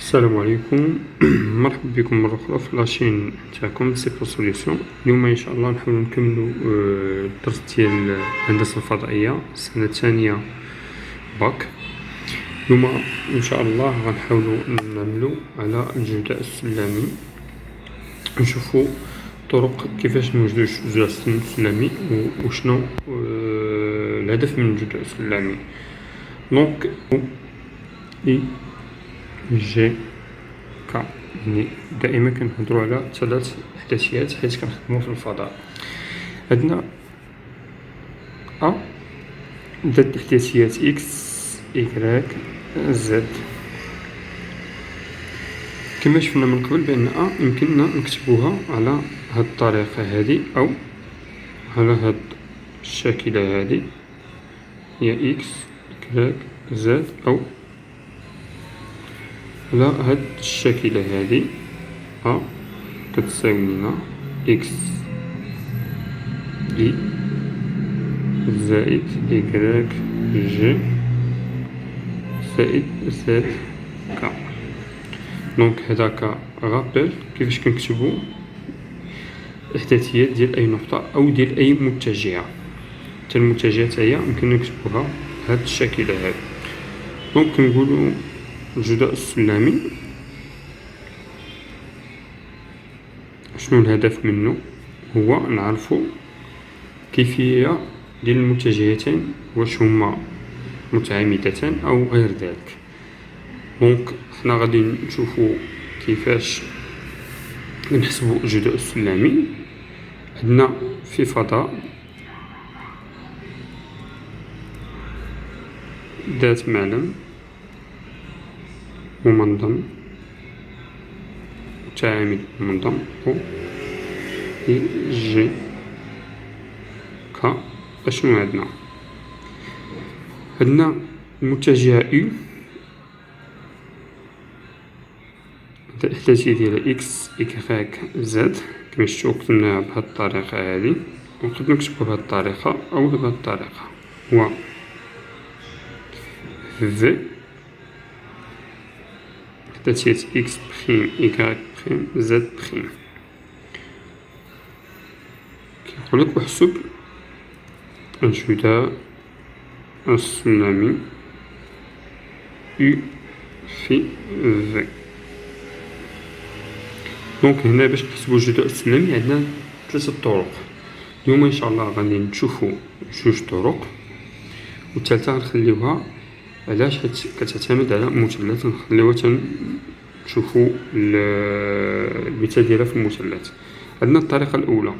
السلام عليكم. مرحبا بكم مرة أخرى في لاشين تاعكم سيبر سوليسيون. اليوم إن شاء الله نحاولو نكملو الدرس ديال الهندسة الفضائية السنة الثانية باك. اليوم إن شاء الله غنحاولو نعملو على الجداء السلمي، نشوفو طرق كيفاش نوجدو الجداء السلمي وشنو الهدف من الجداء السلمي. دونك إي جي كا، يعني دائما كنهضرو على 3 إحداثيات حيت كنخدمو في الفضاء. عندنا أ ذات إحداثيات إكس إكراك زد. كما شفنا من قبل بأن أ يمكننا نكتبوها على هاد الطريقة هادي أو على هاد الشاكلة هادي، هي إكس إكراك زد، أو على هاد الشاكلة هادي أ كتساوي لنا إكس إي زائد إكراك جي زائد زد كا. دونك هداك غابيل كيفاش كنكتبو إحداثيات ديال أي نقطة أو ديال أي متجهة. حتى المتجهة تاهي يمكن نكتبوها بهاد الشاكلة هادي. دونك كنقولو الجداء السلمي شنو الهدف منه؟ هو نعرفو كيفية ديال المتجهتين واش هما متعامدتان أو غير ذلك. دونك حنا غادي نشوفو كيفاش نحسبو الجداء السلمي. عندنا في فضاء ذات معلم منظم متعامد منظم أو جي كا. أشنو عندنا المتجهة إو، الإحداثية ديال إكس إكراك زد كما شفتو كتبناها بهاد الطريقة هادي، ونقدر نكتبو بهاد الطريقة أو بهاد الطريقة. هو في إحداثية إكس بخيم إكراك بخيم زد بخيم. كيقولك احسب الجداء السلمي U في في. دونك هنا باش نحسبو الجداء السلمي عندنا 3 طرق. اليوم ان شاء الله غادي نشوفو 2 طرق، والثالثة غنخليوها علاش حيت كتعتمد على مثلث. نخليوها تنشوفو المثال ديالها في المثلث. عندنا الطريقة الأولى،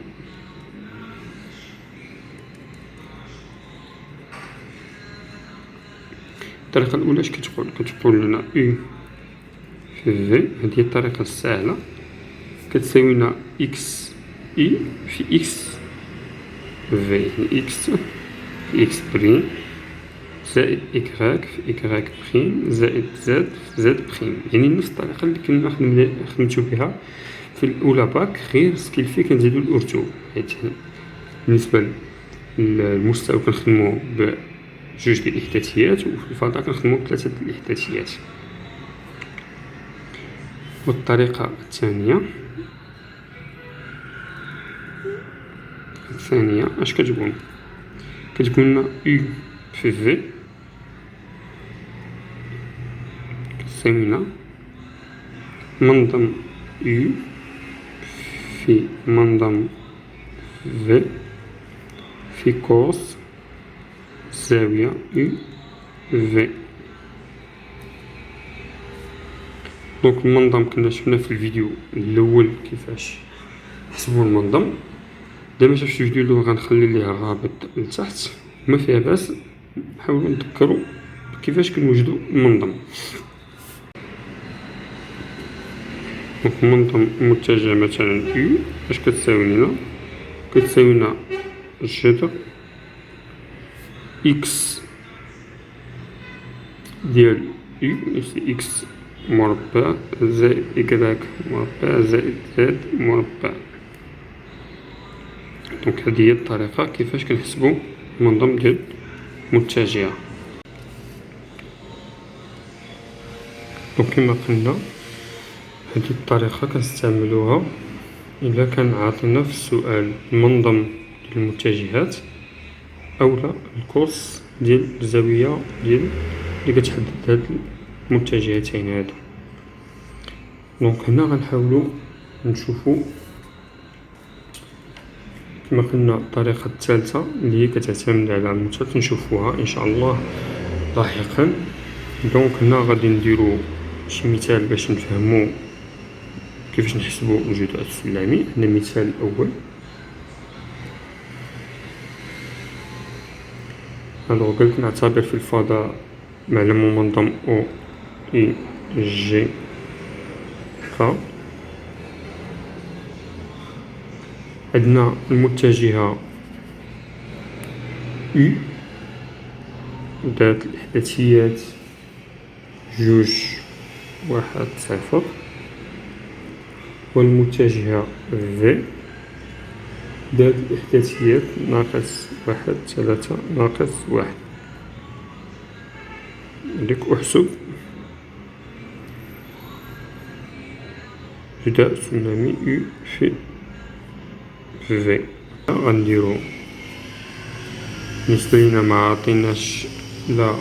الطريقة الأولى اش كتقول لنا U في V. هذه هي الطريقة السهلة، كتساوي لنا إكس إي في إكس في، يعني إكس في إكس بريم زائد إكراك في إكراك بريم زائد زد في زد بريم. يعني نفس الطريقة اللي كنا خدمتو بها في الأولى باك، غير سكيلفي كنزيدو الأرتو، حيت بالنسبة للمستوى كنخدمو بجوج ديال الإحداثيات، وفي الفضاء كنخدمو ب3 ديال الإحداثيات. والطريقة الثانية اش كتقول؟ كتقول لنا U في V كتساوي لنا منظم U في منظم V في كوس زاوية U V. دونك المنظم كنا شفنا في الفيديو الأول كيفاش نحسبو المنظم. إذا ما شفتش الفيديو الأول غنخلي ليه الرابط لتحت، ما فيها باس نحاولو نتذكرو كيفاش كنوجدو المنظم. دونك المنظم متجه مثلا U اش كتساوي لنا؟ كتساوي لنا جذر إكس ديال U يساوي إكس مربع زائد إكراك مربع زائد زد مربع. دونك هذه هي الطريقة كيفاش كنحسبو المنظم ديال متجهة. دونك كما قلنا هذه الطريقة كنستعملوها إلا كان عاطينا في السؤال المنظم ديال المتجهات أولا القوس ديال الزاوية ديال اللي كتحدد هاد المتجهتين هادو. دونك هنا غنحاولو نشوفو كما قلنا الطريقة الثالثة اللي هي كتعتمد على المثلث نشوفوها إن شاء الله لاحقا. دونك هنا غادي نديرو شي مثال باش نفهمو كيفاش نحسبو الجداء السلمي. هنا مثال الأول. الوغ قلت نعتبر في الفضاء معلم منظم أو إي جي ك. عندنا المتجهة U ذات الإحداثيات 2 1 0 والمتجهة V ذات الإحداثيات -1 3 -1. لك أحسب جداء السلمي U في V. غنديرو بالنسبة لينا معطيناش لا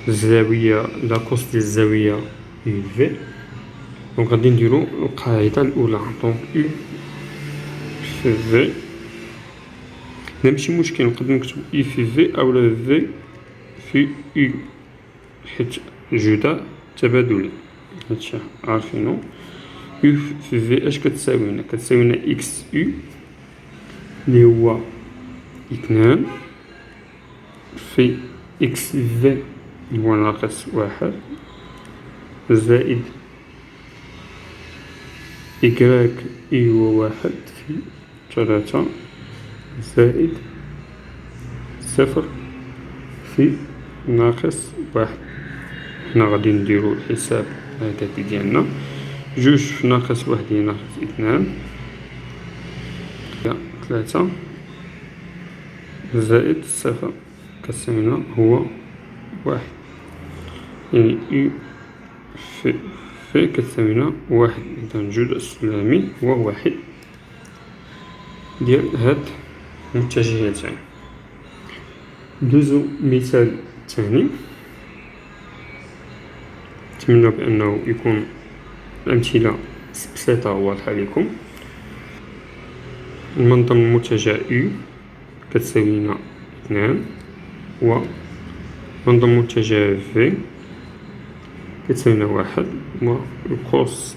الزاوية لا قوس ديال الزاوية في. دونك غادي نديرو القاعدة الأولى. دونك U في V هنا ماشي مشكل نقدر نكتب U في V أولا V في U حيت جداء تبادلي هادشي عارفينو. U في V اش كتساوينا؟ كتساوينا إكس U اللي هو 2 في إكس في هو -1 زائد إكراك إي هو 1 في 3 زائد 0 في -1. هنا غادي نديرو الحساب العددي ديالنا 2 في -1 هي -2 3 زائد 0 كتساوينا هو 1. يعني U في كتساوينا 1. إذا الجداء السلمي هو 1 ديال هاد المتجهتين. ندوزو مثال ثاني. نتمنى بأنه يكون الأمثلة بسيطة وواضحة لكم. المنظم المتجه U كتساوينا 2 و منظم المتجه V كتساوينا 1 والقوس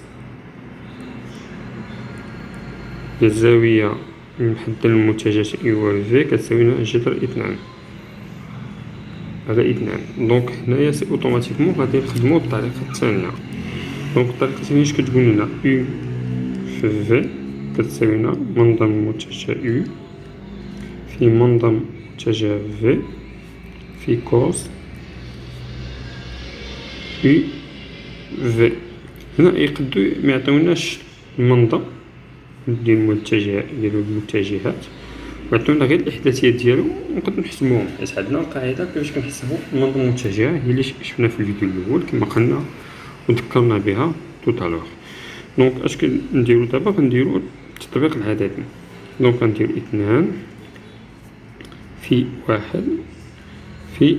ديال الزاوية المحددة للمتجهات U و V كتساوينا جذر 2 على 2. دونك هنايا سي اوتوماتيكمون غادي نخدمو بالطريقة الثانية. دونك الطريقة الثانية اش كتقول لنا؟ U في V كتساوينا منظم المتجه U في منظم متجه V في كوس U V. هنا يقدو ميعطيوناش المنظم ديال المتجهات ويعطيونا غير الإحداثيات ديالو ونقدرو نحسبوهم حيت عندنا القاعدة كيفاش كنحسبو المنظم المتجه هي اللي شفنا في الفيديو الأول كما قلنا وذكرنا بها توتالوغ. دونك اش كنديرو دابا؟ غنديرو التطبيق العددي. دونك غنديرو 2 في 1 في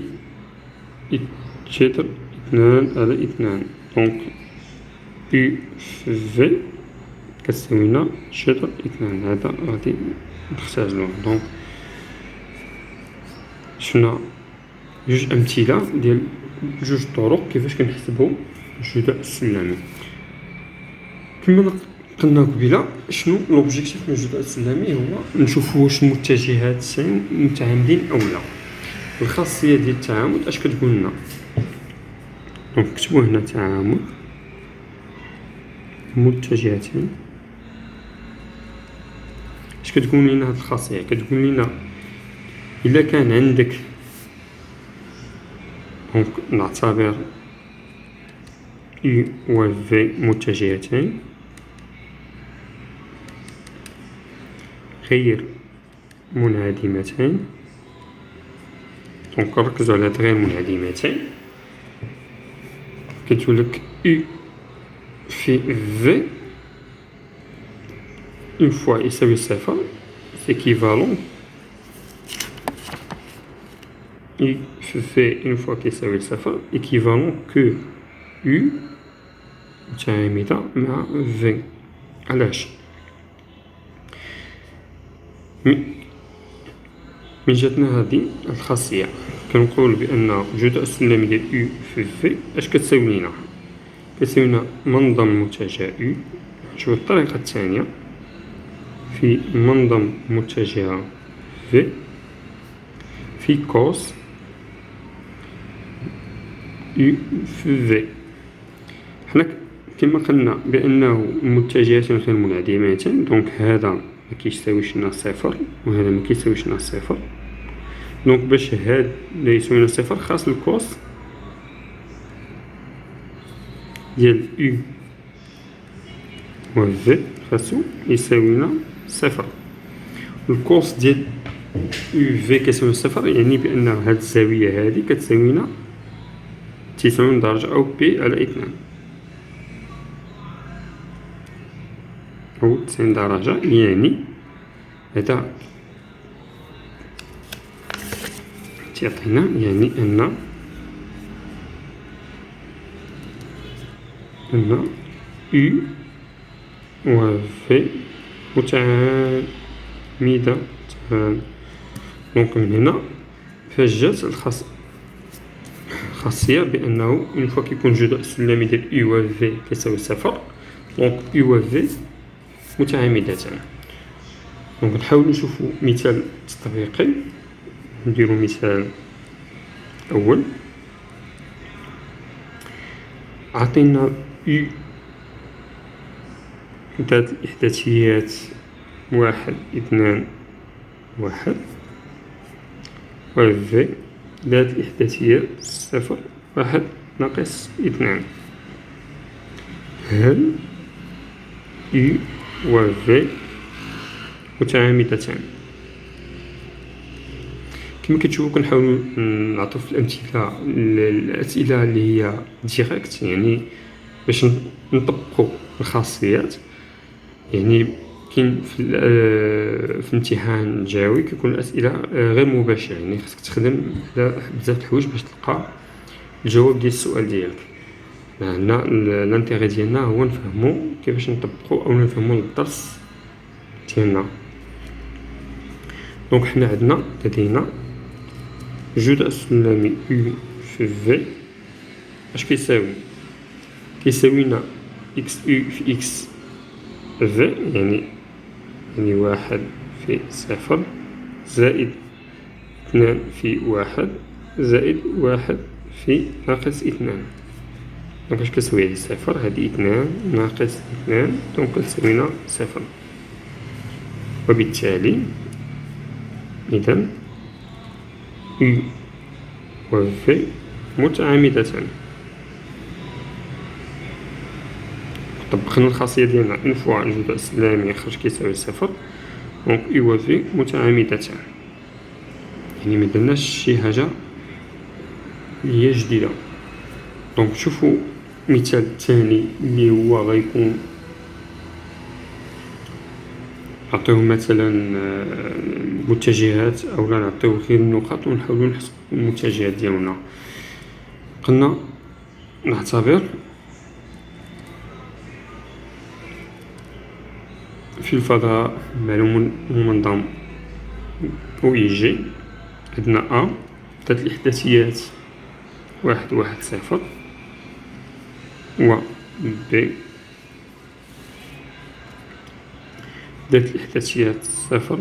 جذر 2 على 2. دونك U في V كتساوينا جذر 2. هذا غادي نختارلوه. دونك شفنا جوج أمثلة ديال جوج طرق كيفاش كنحسبو الجداء السلمي. كما قلنا قبيله شنو لوبجيكتيف من الجداء السلمي؟ هو نشوفو واش المتجهات متعامدين أو لا. الخاصية ديال التعامد اش كتقول لنا؟ دونك نكتبو هنا تعامد متجهتين. اش كتقول لنا هاد الخاصية؟ كتقول لنا إلا كان عندك دونك نعتبر U و V متجهتين غير منعدمتين. دونك نركزو على هاد غير منعدمتين. كتقولك U في في une fois يساوي صفر équivalent في une fois كيساوي صفر équivalent que U متعامدة مع في. علاش؟ من جاتنا هذه الخاصية كنقول بأن الجداء السلمي ديال U في في اش كتساوي لينا؟ كتساوي لنا منظم متجه U. نشوف الطريقة الثانية في منظم متجهة في في كوس U في في. حنا كما قلنا بأنه متجهات غير منعدمتان، دونك هذا ما كيساويش لنا صفر وهذا ما كيساويش لنا صفر. دونك باش هاد لا يساوي لنا صفر خاص الكوس ديال U و في خاصو يساوي لنا صفر. الكوس ديال U في كيساوي صفر، يعني بأن هاد الزاوية هادي كتساوي لنا 90 درجة أو بي على 2 أو 90 درجة. يعني هذا تيعطينا يعني أن U و في متعامدة. دونك من هنا فاش جات الخاصية بأنه اون فوا كيكون الجداء السلمي ديال U و في كيساوي صفر، دونك U و في متعامدتان. دونك نحاولو نشوفو مثال تطبيقي. نديرو مثال أول. عطينا U ذات الإحداثيات 1 2 1 و في ذات الإحداثيات 0 1 ناقص 2. هل U و في متعامدتان؟ كما كتشوفوا كنحاولوا نعطيو في الأسئلة اللي هي ديريكت، يعني باش نطبقوا الخاصيات. يعني كاين في الامتحان الجوي كيكون الأسئلة غير مباشرة، يعني خاصك تخدم على بزاف د الحوايج باش تلقى الجواب ديال السؤال ديالك. هنا الانتيغي ديالنا هو نفهمو كيفاش نطبقو أو نفهمو الدرس ديالنا. دونك حنا عندنا لدينا الجداء السلمي U في في اش كيساوي؟ كيساوي لنا إكس U في إكس في، يعني 1 في 0 زائد 2 في 1 زائد 1 في ناقص 2. دونك اش كتساوي هادي؟ صفر. هادي 2 ناقص 2 دونك كتساوي لنا 0. وبالتالي إذن U و في متعامدتان. طبقنا الخاصية ديالنا اون فوا الجداء السلمي يخرج كيساوي صفر، دونك U و في متعامدتان. يعني مدرناش شي حاجة اللي هي جديدة. دونك شوفوا مثال الثاني اللي هو غيكون نعطيو مثلا متجهات او لا نعطيو غير النقاط ونحاولوا نحسبوا المتجهات ديالنا. قلنا نعتبر في الفضاء معلوم منظم او اي جي. عندنا ا ذات الاحداثيات 1 1 0 و ب ذات الإحداثيات 0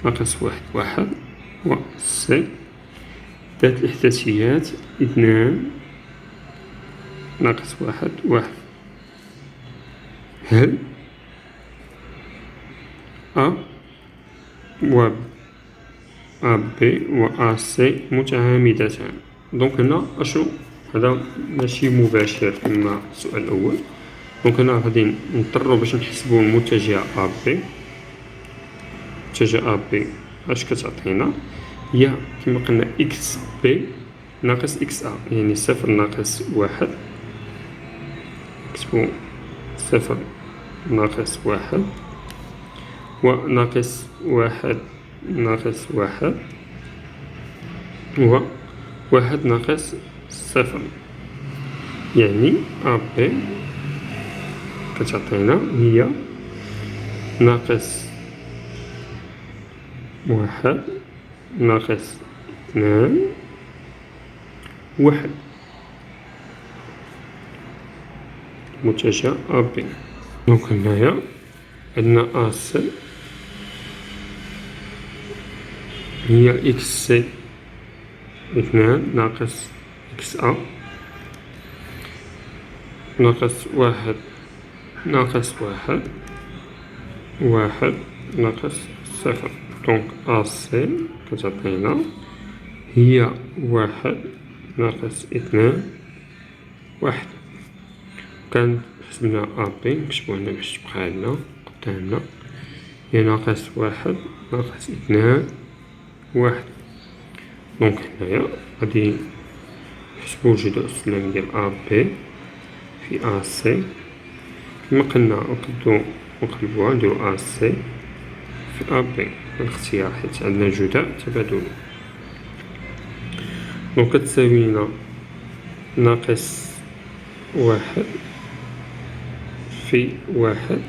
ناقص 1 1 و سي ذات الإحداثيات 2 ناقص 1 1. هل أ و أ بي و أ سي متعامدتان؟ دونك هنا أشنو هذا ماشي مباشر كما السؤال الأول. دونك هنا غادي نضطرو باش نحسبو المتجه أ بي. متجه أ بي اش كتعطينا؟ هي كما قلنا إكس بي ناقص إكس أ، يعني 0 ناقص 1. نكتبو صفر ناقص واحد، وناقص واحد ناقص واحد، وواحد ناقص صفر. يعني أ بي كتعطينا هي ناقص واحد ناقص اثنان واحد، متجه أ بي. دونك هنايا عندنا أ سي هي إكس سي اثنان ناقص إكس أ ناقص واحد ناقص واحد، واحد ناقص صفر. دونك أ سي كتعطينا هي واحد ناقص اثنان واحد. كان حسبنا أ بي نكتبو هنا باش تبقى عندنا قدامنا هي ناقص واحد ناقص اثنان واحد. دونك هنايا غادي نحسبو الجداء السلمي ديال أ بي في أ سي كما قلنا نقلبوها نديرو أ سي في أ بي بالاختيار حيت عندنا جداء تبادلي. دونك كتساوينا ناقص واحد في واحد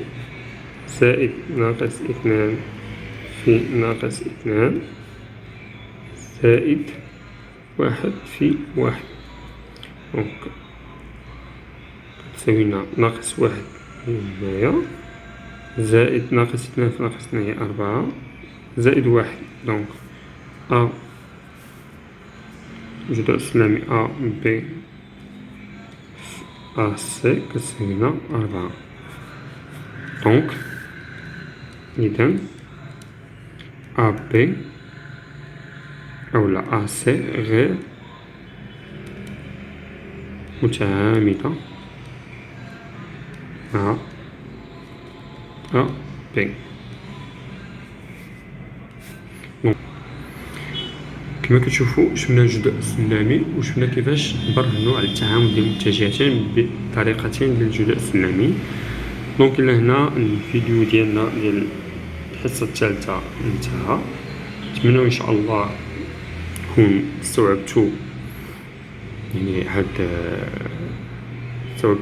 زائد ناقص اثنان في ناقص اثنان زائد واحد في واحد. دونك كتساوينا ناقص واحد هنايا زائد ناقص اثنان في ناقص اثنان هي أربعة زائد واحد. دونك أ الجداء السلمي أ بي أ سي كتساوينا أربعة. دونك إذن أ بي أولا أ سي غير متعامدة مع أ بي. كما كتشوفوا شفنا الجداء السلمي وشفنا كيفاش نبرهنوا على التعامد ديال المتجهتين بطريقتين للجداء السلمي. دونك الى هنا الفيديو ديالنا ديال الحصه الثالثه انتهى. نتمنى ان شاء الله تكون استوعبتوا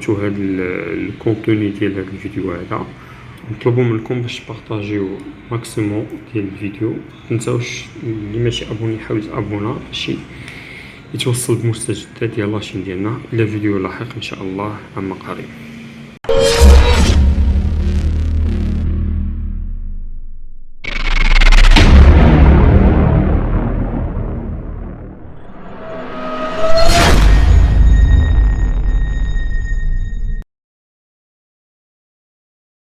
هاد الكونتوني ديال هاد الفيديو هذا. نطلب منكم باش تبارطاجيو ماكسيموم ديال الفيديو. متنساوش اللي ماشي ابوني يحاول يتابونا باش يتوصل بمستجدات ديال لاشين ديالنا. الى فيديو لاحق ان شاء الله عما قريب.